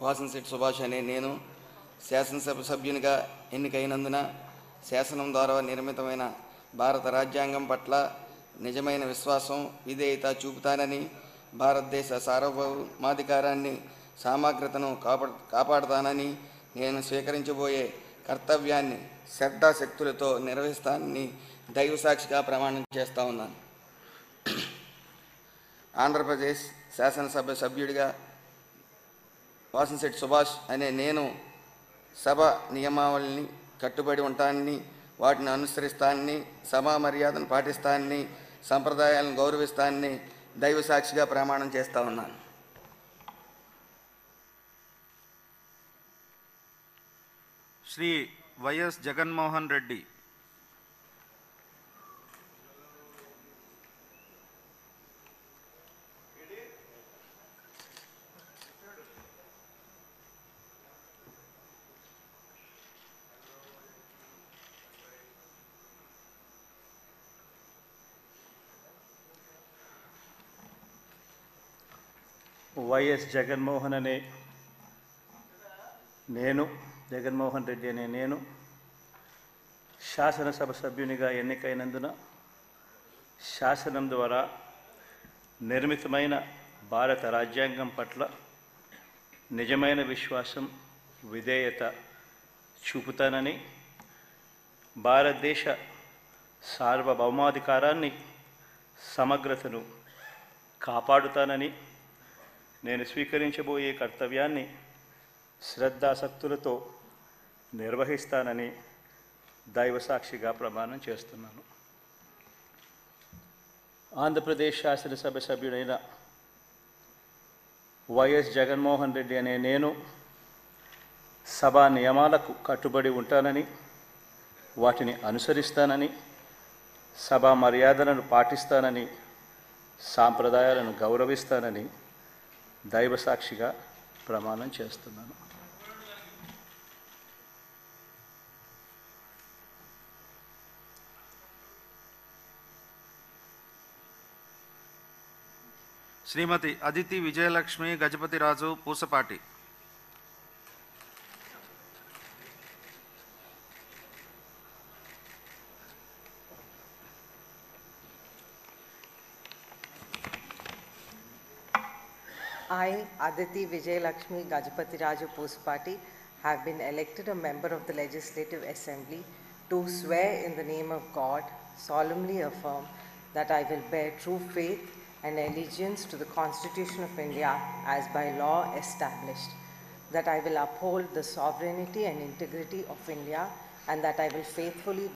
వాసంశెట్టి సుభాష్ అనే నేను శాసనసభ సభ్యునిగా ఎన్నికైనందున శాసనం ద్వారా నిర్మితమైన భారత రాజ్యాంగం పట్ల నిజమైన విశ్వాసం, విధేయత చూపుతానని, భారతదేశ సార్వభౌమాధికారాన్ని, సమగ్రతను కాపాడుతానని, నేను స్వీకరించబోయే కర్తవ్యాన్ని శ్రద్ధాశక్తులతో నిర్వహిస్తానని దైవసాక్షిగా ప్రమాణం చేస్తా ఉన్నాను. ఆంధ్రప్రదేశ్ శాసనసభ సభ్యుడిగా వాసంశెట్టి సుభాష్ అనే నేను సభ నియమావళిని కట్టుబడి ఉంటానని, వాటిని అనుసరిస్తానని, సభా మర్యాదను పాటిస్తానని, సంప్రదాయాలను గౌరవిస్తానని దైవసాక్షిగా ప్రమాణం చేస్తా ఉన్నాను. శ్రీ వైఎస్ జగన్మోహన్ రెడ్డి. వైఎస్ జగన్మోహన్ అనే నేను, జగన్మోహన్ రెడ్డి అనే నేను శాసనసభ సభ్యునిగా ఎన్నికైనందున శాసనం ద్వారా నిర్మితమైన భారత రాజ్యాంగం పట్ల నిజమైన విశ్వాసం, విధేయత చూపుతానని, భారతదేశ సార్వభౌమాధికారాన్ని, సమగ్రతను కాపాడుతానని, నేను స్వీకరించబోయే కర్తవ్యాన్ని శ్రద్ధాసక్తులతో నిర్వహిస్తానని దైవసాక్షిగా ప్రమాణం చేస్తున్నాను. ఆంధ్రప్రదేశ్ శాసనసభ సభ్యుడైన వైఎస్ జగన్మోహన్ రెడ్డి అనే నేను సభా నియమాలకు కట్టుబడి ఉంటానని, వాటిని అనుసరిస్తానని, సభా మర్యాదలను పాటిస్తానని, సాంప్రదాయాలను గౌరవిస్తానని దైవసాక్షిగా ప్రమాణం చేస్తున్నాను. శ్రీమతి Aditi Vijayalakshmi Gajapathiraju Pusapati. I, Aditi Vijayalakshmi Gajapati Pusapati, have been elected a member of the Legislative Assembly to swear in the name of God, solemnly affirm that I will bear true faith and allegiance to the Constitution of India as by law established, that I will uphold the sovereignty and integrity of India, and that I will faithfully